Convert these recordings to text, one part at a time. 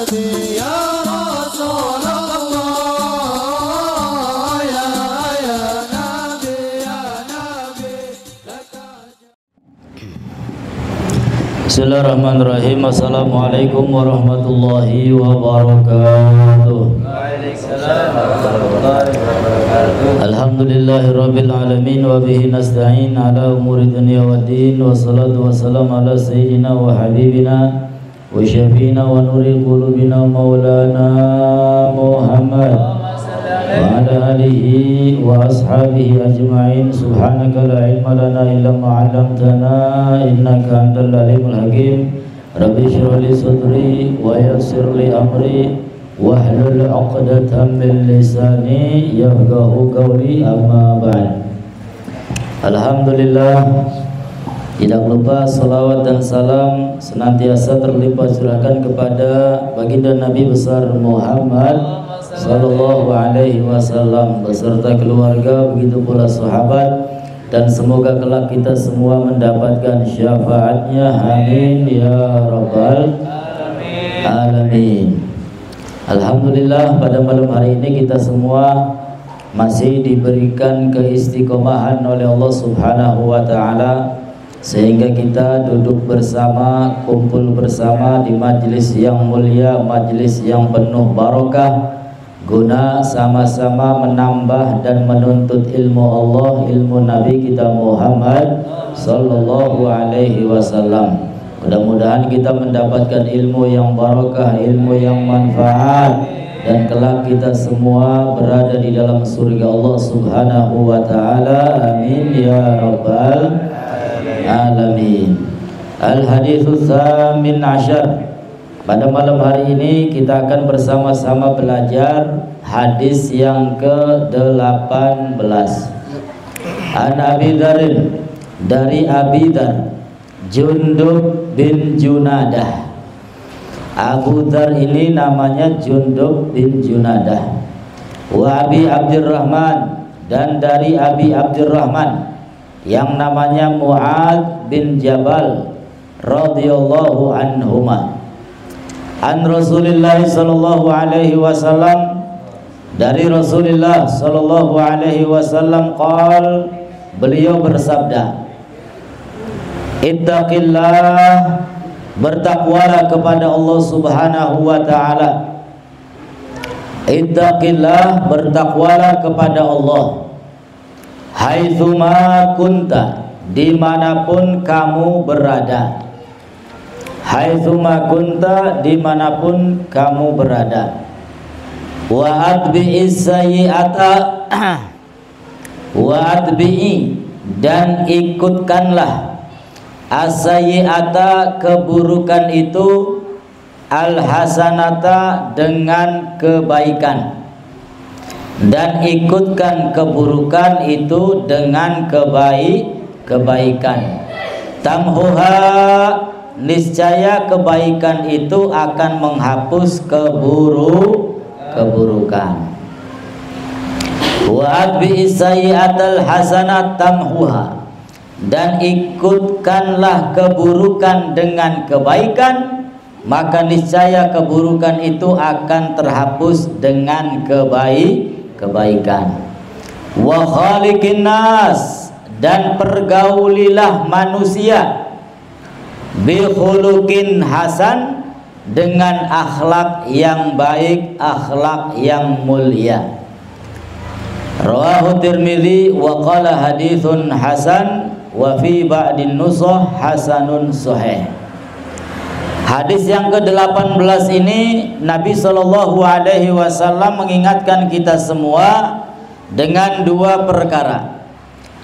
Bismillahirrahmanirrahim. Assalamualaikum warahmatullahi wabarakatuh. Alhamdulillahirabbil alamin wa bihi nasta'in ala umuri dunya waddin wassalatu wassalamu ala sayyidina wa habibina wa syafiina wa nuri qulubina maulana Muhammad wa ala alihi wa ashabihi ajma'in. Subhanaka la ilma lana illa ma 'allamtana innaka antal alimul hakim. Rabbi shrah li sadri wa yassir li amri wahlul 'uqdatam min lisani yafqahu qawli, amma ba'd. Alhamdulillah, tidak lupa salawat dan salam senantiasa terlimpah curahkan kepada baginda Nabi besar Muhammad sallallahu alaihi wasallam beserta keluarga, begitu pula sahabat, dan semoga kelak kita semua mendapatkan syafaatnya, amin ya rabbal alamin. Alhamdulillah, pada malam hari ini kita semua masih diberikan keistiqomahan oleh Allah subhanahu wa ta'ala, sehingga kita duduk bersama, kumpul bersama di majlis yang mulia, majlis yang penuh barokah, guna sama-sama menambah dan menuntut ilmu Allah, ilmu Nabi kita Muhammad sallallahu alaihi wasallam. Mudah-mudahan kita mendapatkan ilmu yang barakah, ilmu yang manfaat, dan kelak kita semua berada di dalam surga Allah subhanahu wa ta'ala, amin ya rabbal alamin. Al-haditsus tsamin asyar. Pada malam hari ini kita akan bersama-sama belajar hadis yang ke-18. An Abi Dzarin, dari Abi Dzar, Jundub bin Junadah. Abu Dzar ini namanya Jundub bin Junadah. Wa Abi Abdurrahman, dan dari Abi Abdurrahman yang namanya Mu'adz bin Jabal radhiyallahu anhuma. An Rasulillah sallallahu alaihi wasallam, dari Rasulullah sallallahu alaihi wasallam qal, beliau bersabda, ittaqillah, bertakwalah kepada Allah subhanahu wa ta'ala. Ittaqillah, bertakwalah kepada Allah. Haitsuma kunta, dimanapun kamu berada. Haitsuma kunta, dimanapun kamu berada. Wa atbi'is sayyi'ata, wa atbi'i, dan ikutkanlah as-sayyi'ata, keburukan itu, al-hasanata, dengan kebaikan, dan ikutkan keburukan itu dengan kebaikan. Tamhuha, niscaya kebaikan itu akan menghapus keburukan. Wa atbi'is sayyi'atal hasanat tamhuha, dan ikutkanlah keburukan dengan kebaikan, maka niscaya keburukan itu akan terhapus dengan kebaikan. Wa khaliqin nas, dan pergaulilah manusia bi khuluqin hasan, dengan akhlak yang baik, akhlak yang mulia. Rawahu Tirmidzi wa qala haditsun hasan wa fi ba'din nusah hasanun sahih. Hadis yang ke-18 ini Nabi sallallahu alaihi wasallam mengingatkan kita semua dengan dua perkara.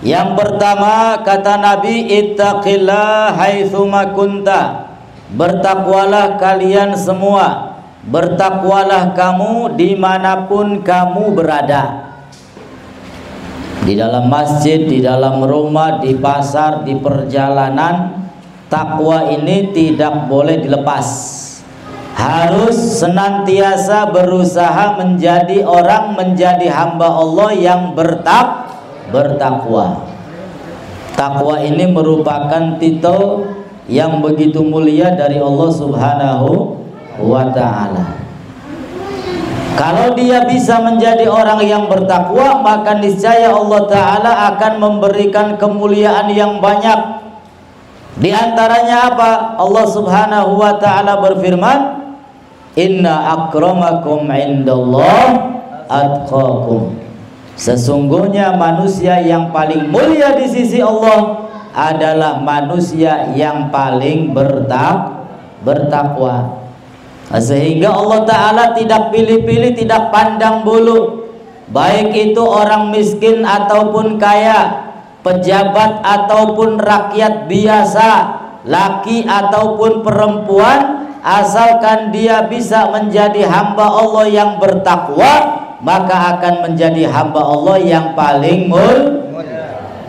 Yang pertama, kata Nabi, ittaqillah haitsuma kunta, bertakwalah kalian semua, bertakwalah kamu dimanapun kamu berada. Di dalam masjid, di dalam rumah, di pasar, di perjalanan, takwa ini tidak boleh dilepas. Harus senantiasa berusaha menjadi orang, menjadi hamba Allah yang bertakwa. Takwa ini merupakan titel yang begitu mulia dari Allah subhanahu wa ta'ala. Kalau dia bisa menjadi orang yang bertakwa, maka niscaya Allah Ta'ala akan memberikan kemuliaan yang banyak. Di antaranya apa? Allah Subhanahu wa Ta'ala berfirman, inna akramakum indallah atqakum. Sesungguhnya manusia yang paling mulia di sisi Allah adalah manusia yang paling bertakwa. Sehingga Allah Ta'ala tidak pilih-pilih, tidak pandang bulu, baik itu orang miskin ataupun kaya, pejabat ataupun rakyat biasa, laki ataupun perempuan, asalkan dia bisa menjadi hamba Allah yang bertakwa, maka akan menjadi hamba Allah yang paling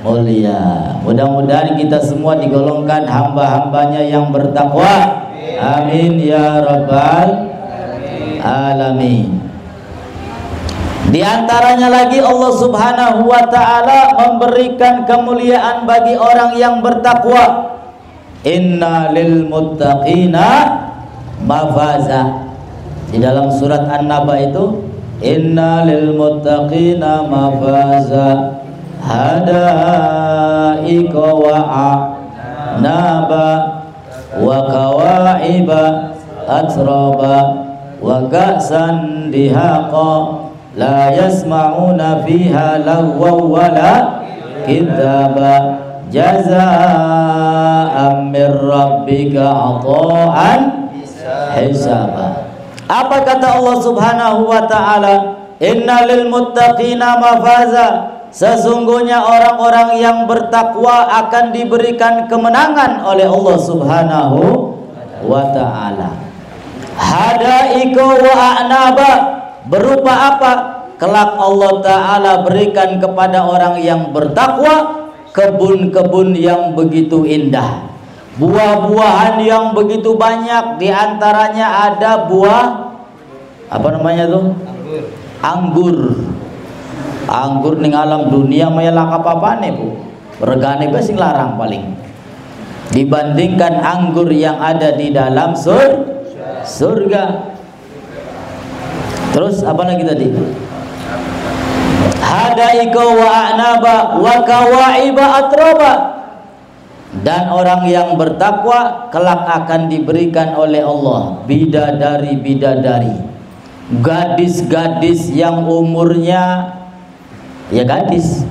mulia. Mudah-mudahan kita semua digolongkan hamba-hambanya yang bertakwa. Amin ya rabbal alamin. Di antaranya lagi Allah Subhanahu wa Ta'ala memberikan kemuliaan bagi orang yang bertakwa. Inna lil muttaqina mafaza. Di dalam surat An-Naba itu, inna lil muttaqina mafaza hadaika wa a'naba wa kawa'iba atraba wa ka'san dihaqa la yasma'una fiha lagwa wala kidaba jazaa'an min rabbika ata'an hisaba. Apa kata Allah Subhanahu wa Ta'ala? Inna lil muttaqina mafaza. Sesungguhnya orang-orang yang bertakwa akan diberikan kemenangan oleh Allah Subhanahu wa Ta'ala. Hadaika wa a'naba, berupa apa? Kelak Allah Ta'ala berikan kepada orang yang bertakwa kebun-kebun yang begitu indah, buah-buahan yang begitu banyak. Di antaranya ada buah apa namanya tuh? Anggur. Anggur ning alam dunia maya laka papane Bu, regane bae sing larang paling dibandingkan anggur yang ada di dalam surga. Terus apa lagi tadi? Hadaika wa a'naba wa kawa'iba atraba. Dan orang yang bertakwa kelak akan diberikan oleh Allah bidadari-bidadari, gadis-gadis yang umurnya ya gadis,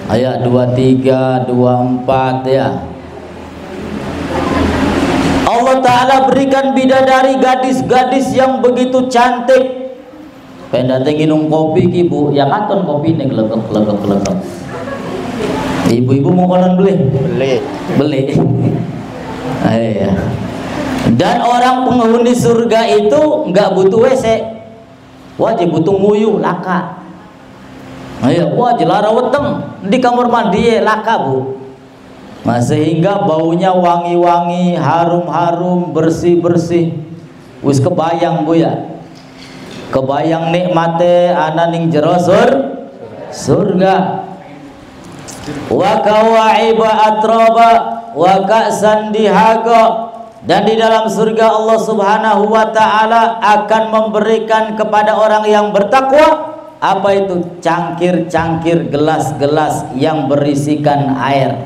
ayat 23, 24 ya. Allah Ta'ala berikan bidadari, gadis-gadis yang begitu cantik. Pendate nginum kopi ki Bu, ya katon kopi nih glegek. Ibu-ibu mau konon beli. Iya. Dan orang penghuni surga itu nggak butuh WC, wajib butuh nguyuh laka. Ayo, wah jelara weteng di kamar mandi laka Bu. Nah, sehingga baunya wangi-wangi, harum-harum, bersih-bersih. Wis kebayang Bu ya. Kebayang nikmate ana ning jero surga. Wa kawa'iba atraba wa ka'san dihaqa. Dan di dalam surga Allah Subhanahu wa Ta'ala akan memberikan kepada orang yang bertakwa apa itu? Cangkir-cangkir, gelas-gelas yang berisikan air.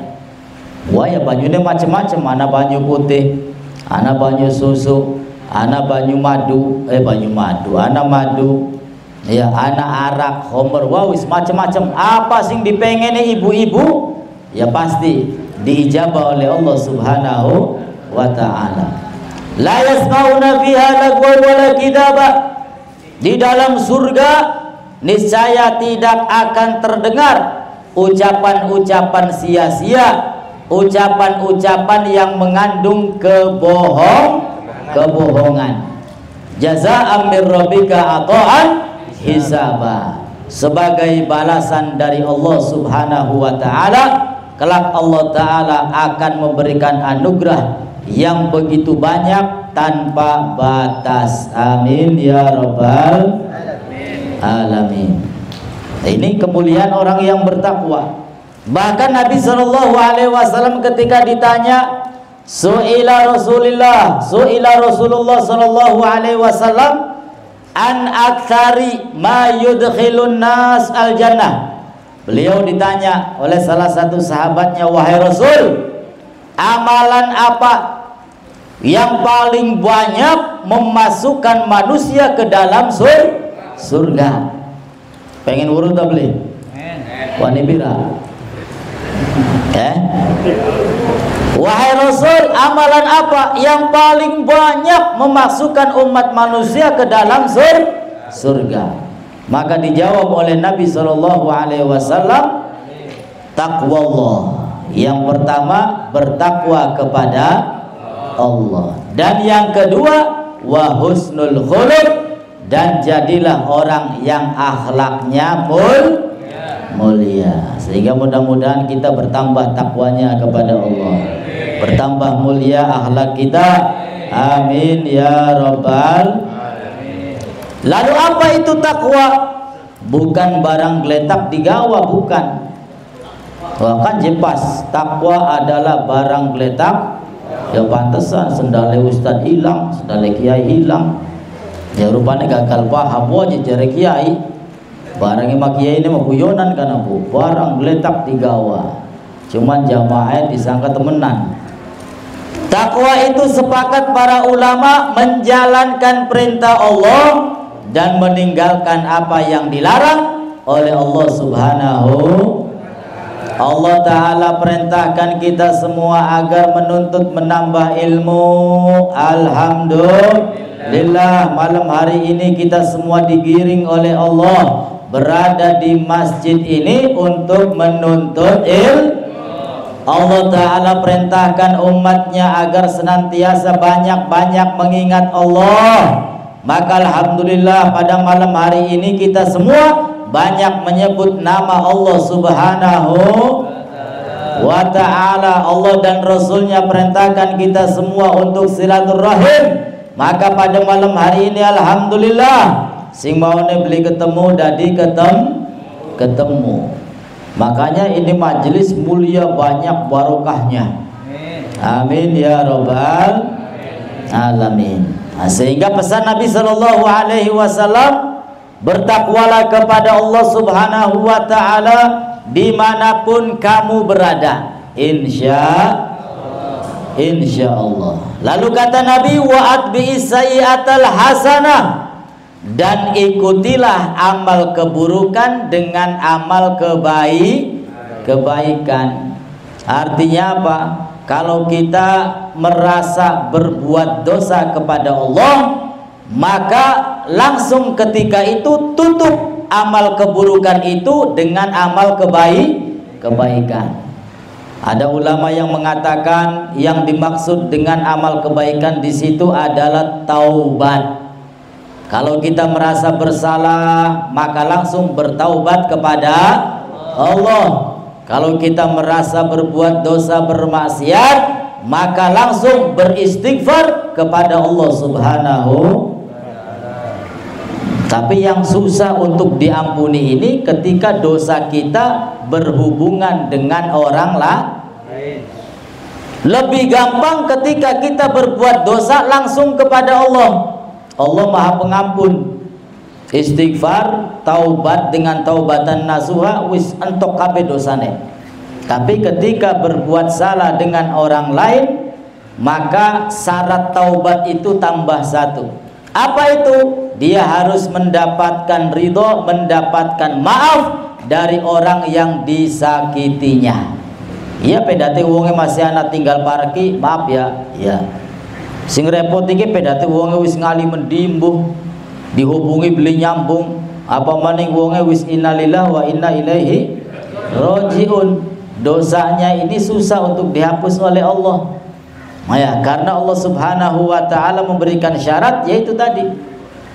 Wah ya banyunya macam-macam, ana banyu putih, ana banyu susu, ana banyu madu, ana madu, ya ana arak, homer, wah wis macam-macam. Apa sing dipengeni ibu-ibu? Ya pasti diijabah oleh Allah Subhanahu wa Ta'ala. La yasmauna fiha lagwa wala kidaba. Di dalam surga niscaya tidak akan terdengar ucapan-ucapan sia-sia, ucapan-ucapan yang mengandung kebohongan. Jazaa'an min rabbika ata'an hisaba. Sebagai balasan dari Allah Subhanahu wa Ta'ala, kelak Allah Ta'ala akan memberikan anugerah yang begitu banyak tanpa batas. Amin ya rabbal alamin. Ini kemuliaan orang yang bertakwa. Bahkan Nabi SAW ketika ditanya Su'ila Rasulullah sallallahu alaihi wasallam an aktsari ma yudkhilun nas al jannah. Beliau ditanya oleh salah satu sahabatnya, wahai Rasul, amalan apa yang paling banyak memasukkan manusia ke dalam surga? Pengen urut tak beli? Wani bira. Wahai Rasul, amalan apa yang paling banyak memasukkan umat manusia ke dalam surga? Maka dijawab oleh Nabi Shallallahu Alaihi Wasallam, taqwallah. Yang pertama, bertakwa kepada Allah. Dan yang kedua, wa husnul khuluq, dan jadilah orang yang akhlaknya mulia. Sehingga mudah-mudahan kita bertambah takwanya kepada Allah, bertambah mulia akhlak kita. Amin ya rabbal. Lalu apa itu takwa? Bukan barang geletak digawa, bukan. Wah, kan jelas takwa adalah barang geletak. Ya pantesan sendale ustad hilang, sendale kiai hilang. Ya rupanya gagal paham aja jare kiai. Barang emak kiai ini mah guyonan kan Bu. Barang geletak digawa. Cuman jamaah disangka temenan. Takwa itu sepakat para ulama menjalankan perintah Allah dan meninggalkan apa yang dilarang oleh Allah Subhanahu. Allah Ta'ala perintahkan kita semua agar menuntut menambah ilmu. Alhamdulillah, malam hari ini kita semua digiring oleh Allah berada di masjid ini untuk menuntut ilmu. Allah Ta'ala perintahkan umatnya agar senantiasa banyak-banyak mengingat Allah. Maka alhamdulillah pada malam hari ini kita semua banyak menyebut nama Allah Subhanahu wa Ta'ala. Allah dan Rasulnya perintahkan kita semua untuk silaturahim. Maka pada malam hari ini alhamdulillah sing mau beli ketemu dadi ketemu. Makanya ini majelis mulia, banyak barokahnya. Amin ya rabbal alamin. Nah, sehingga pesan Nabi Shallallahu Alaihi Wasallam, bertakwalah kepada Allah Subhanahu Wa Taala dimanapun kamu berada, insya Allah. Lalu kata Nabi, wa'at bi'isai'atal hasanah, dan ikutilah amal keburukan dengan amal kebaikan. Artinya apa? Kalau kita merasa berbuat dosa kepada Allah, maka langsung ketika itu tutup amal keburukan itu dengan amal kebaikan. Ada ulama yang mengatakan yang dimaksud dengan amal kebaikan di situ adalah taubat. Kalau kita merasa bersalah, maka langsung bertaubat kepada Allah. Kalau kita merasa berbuat dosa, bermaksiat, maka langsung beristighfar kepada Allah Subhanahu. Tapi yang susah untuk diampuni ini ketika dosa kita berhubungan dengan orang lain. Lebih gampang ketika kita berbuat dosa langsung kepada Allah. Allah Maha Pengampun. Istighfar, taubat dengan taubatan nasuha, wis entok kabeh dosane. Tapi ketika berbuat salah dengan orang lain, maka syarat taubat itu tambah satu. Apa itu? Dia harus mendapatkan ridho, mendapatkan maaf dari orang yang disakitinya. Iya, pedate wonge masih anak tinggal parki, maaf ya. Ya. Sing repot iki pedate wonge wis ngali mendimbuh, dihubungi beli nyambung, apa maning wonge wis innalillahi wa inna ilaihi rajiun. Dosanya ini susah untuk dihapus oleh Allah. Ya, karena Allah Subhanahu wa Ta'ala memberikan syarat, yaitu tadi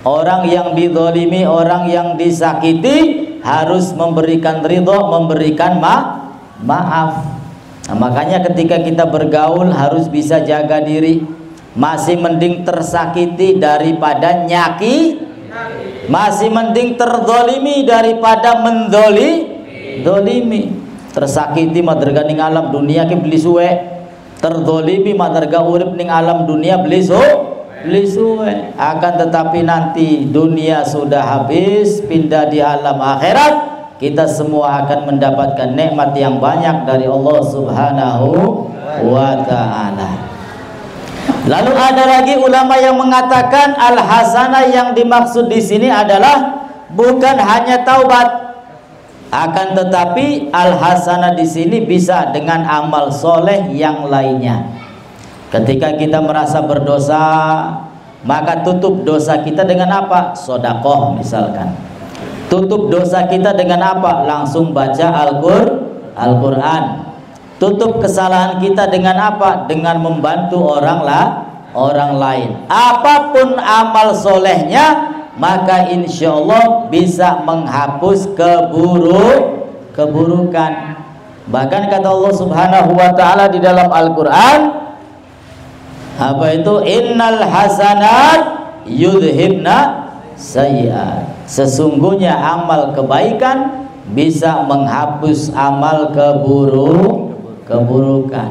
orang yang dizalimi, orang yang disakiti harus memberikan ridho, memberikan maaf. Nah, makanya ketika kita bergaul harus bisa jaga diri. Masih mending tersakiti daripada masih mending terzalimi daripada menzalimi. Tersakiti mah derganing alam dunia ke beli suwe. Terzolimi matarga urip ning alam dunia beli suwe. Akan tetapi nanti dunia sudah habis, pindah di alam akhirat, kita semua akan mendapatkan nikmat yang banyak dari Allah Subhanahu wa ta'ala. Lalu ada lagi ulama yang mengatakan al-hasanah yang dimaksud di sini adalah bukan hanya taubat, akan tetapi al-hasanah di sini bisa dengan amal soleh yang lainnya. Ketika kita merasa berdosa, maka tutup dosa kita dengan apa? Sodakoh misalkan. Tutup dosa kita dengan apa? Langsung baca Al-Quran. Tutup kesalahan kita dengan apa? Dengan membantu orang lain. Apapun amal solehnya, maka insya Allah bisa menghapus keburukan. Bahkan kata Allah Subhanahu wa ta'ala di dalam Al-Quran, apa itu? Innal hasanat yudhibna sayyi'at. Sesungguhnya amal kebaikan bisa menghapus amal keburukan.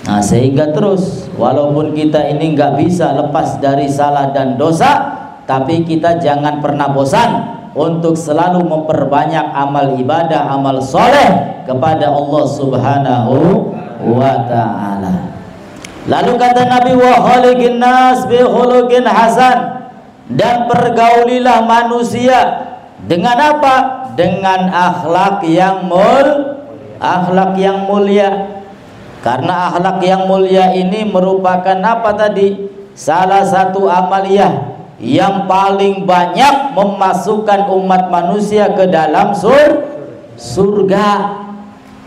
Nah, sehingga terus walaupun kita ini nggak bisa lepas dari salah dan dosa, tapi kita jangan pernah bosan untuk selalu memperbanyak amal ibadah, amal soleh kepada Allah Subhanahu wa ta'ala. Lalu kata Nabi, wa khaliqin nas bi khuluqin hasan, dan pergaulilah manusia dengan apa? Dengan akhlak yang mulia. Karena akhlak yang mulia ini merupakan apa tadi? Salah satu amaliyah yang paling banyak memasukkan umat manusia ke dalam surga.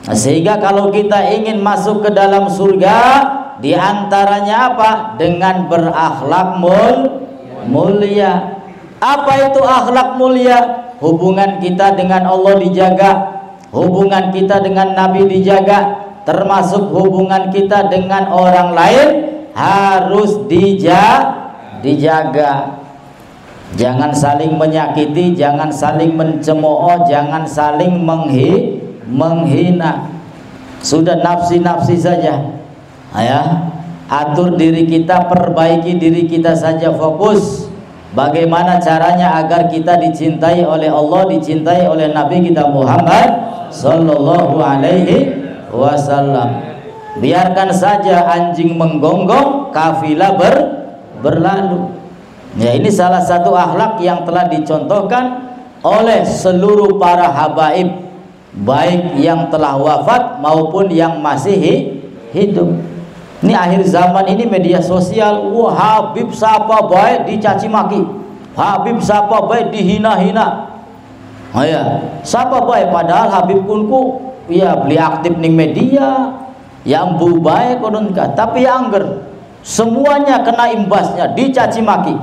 Nah, sehingga kalau kita ingin masuk ke dalam surga, diantaranya apa? Dengan berakhlak mulia. Apa itu akhlak mulia? Hubungan kita dengan Allah dijaga, hubungan kita dengan Nabi dijaga, termasuk hubungan kita dengan orang lain harus dijaga. Jangan saling menyakiti, jangan saling mencemooh, jangan saling menghina. Sudah nafsi-nafsi saja. Atur diri kita, perbaiki diri kita saja, fokus bagaimana caranya agar kita dicintai oleh Allah, dicintai oleh Nabi kita Muhammad sallallahu alaihi wasallam. Biarkan saja anjing menggonggong, kafilah berlalu. Ya, ini salah satu akhlak yang telah dicontohkan oleh seluruh para habaib, baik yang telah wafat maupun yang masih hidup. Ini akhir zaman ini media sosial, wah, Habib siapa baik dicaci maki, Habib siapa baik dihina-hina. Oh ya, siapa baik padahal Habib kunku ya beli aktif ning media, yang bu baik kononka, tapi yang angger semuanya kena imbasnya, dicaci maki.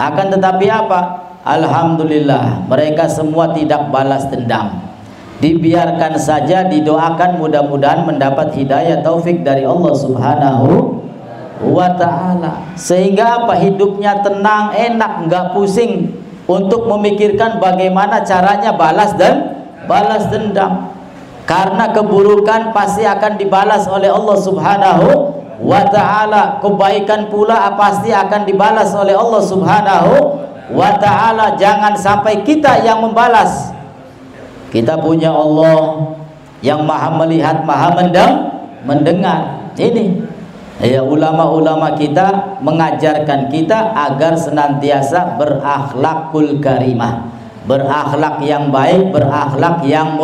Akan tetapi apa? Alhamdulillah, mereka semua tidak balas dendam. Dibiarkan saja, didoakan mudah-mudahan mendapat hidayah taufik dari Allah Subhanahu wa ta'ala, sehingga apa? Hidupnya tenang, enak, nggak pusing untuk memikirkan bagaimana caranya balas dendam. Karena keburukan pasti akan dibalas oleh Allah Subhanahu wa ta'ala, kebaikan pula pasti akan dibalas oleh Allah Subhanahu wa ta'ala. Jangan sampai kita yang membalas. Kita punya Allah yang maha melihat, maha mendengar. Ini ya, ulama-ulama kita mengajarkan kita agar senantiasa berakhlakul karimah, berakhlak yang baik, berakhlak yang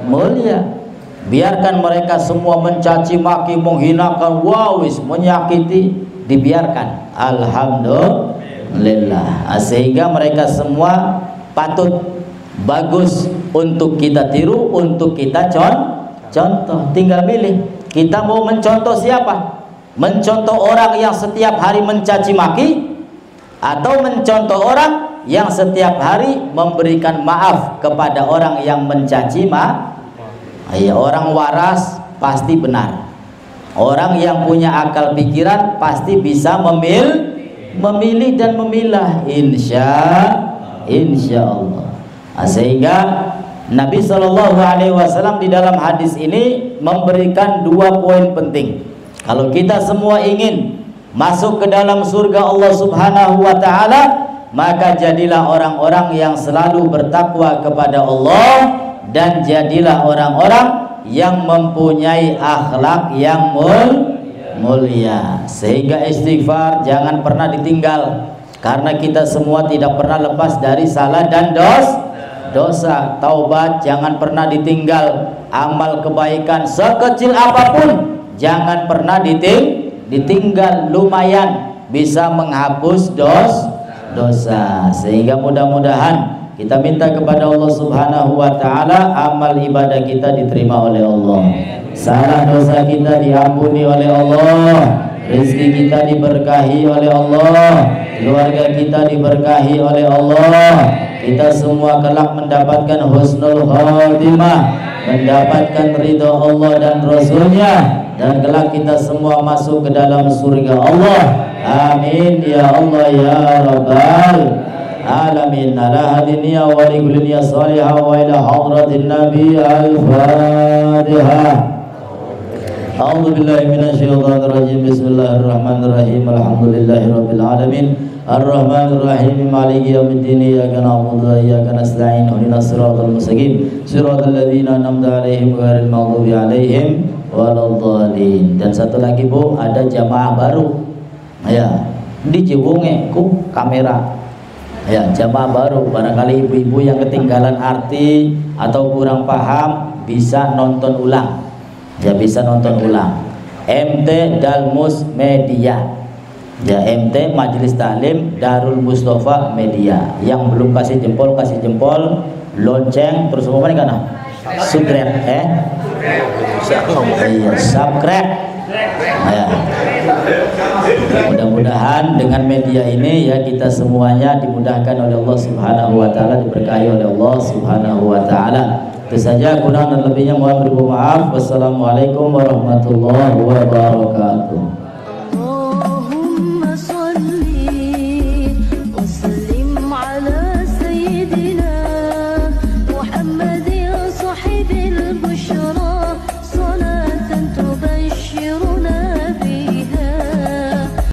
mulia. Biarkan mereka semua mencaci maki, menghinakan, wawis, menyakiti, dibiarkan. Alhamdulillah. Sehingga mereka semua patut, bagus untuk kita tiru, untuk kita contoh. Tinggal pilih, kita mau mencontoh siapa? Mencontoh orang yang setiap hari mencaci maki, atau mencontoh orang yang setiap hari memberikan maaf kepada orang yang mencaci maki? Ya, orang waras pasti benar. Orang yang punya akal pikiran pasti bisa memilih dan memilah, insya Allah. Sehingga Nabi SAW di dalam hadis ini memberikan 2 poin penting. Kalau kita semua ingin masuk ke dalam surga Allah Subhanahu wa taala, maka jadilah orang-orang yang selalu bertakwa kepada Allah, dan jadilah orang-orang yang mempunyai akhlak yang mulia. Sehingga istighfar jangan pernah ditinggal, karena kita semua tidak pernah lepas dari salah dan dosa. Taubat jangan pernah ditinggal. Amal kebaikan sekecil apapun jangan pernah ditinggal. Lumayan bisa menghapus dosa. Sehingga mudah-mudahan kita minta kepada Allah Subhanahu wa taala amal ibadah kita diterima oleh Allah, salah dosa kita diampuni oleh Allah, rezeki kita diberkahi oleh Allah, keluarga kita diberkahi oleh Allah, kita semua kelak mendapatkan husnul khotimah, mendapatkan ridha Allah dan Rasulnya, dan kelak kita semua masuk ke dalam surga Allah. Amin ya Allah ya Rabbal alamin. Ala hadiniya wa li kulli niyya salihah wa ila hadratin nabi al-fatihah. A'udzu billahi minasyaitonir rajim. Bismillahirrahmanirrahim. Alhamdulillahirabbil alamin. Ar-Rahmanir Rahim. Maliki yaumiddin. Iyyaka na'budu wa iyyaka nasta'in. Ihdinas siratal mustaqim. Siratal ladzina an'amta 'alaihim ghairil maghdubi 'alaihim waladdallin. Dan satu lagi Bu, ada jamaah baru. Ya, di Cibunge ku kamera. Ya, jamaah baru, barangkali ibu-ibu yang ketinggalan arti atau kurang paham bisa nonton ulang. Ya, bisa nonton ulang. MT Dalmus Media. Ya, MT Majelis Taklim Darul Mustafa Media. Yang belum kasih jempol, lonceng, terus apa nih kana? Subscribe, iya, subscribe. Ya. Mudah-mudahan dengan media ini ya kita semuanya dimudahkan oleh Allah Subhanahu wa taala, diberkahi oleh Allah Subhanahu wa taala. Itu saja, kurang dan lebihnya mohon bermaaf. Wassalamualaikum warahmatullahi wabarakatuh.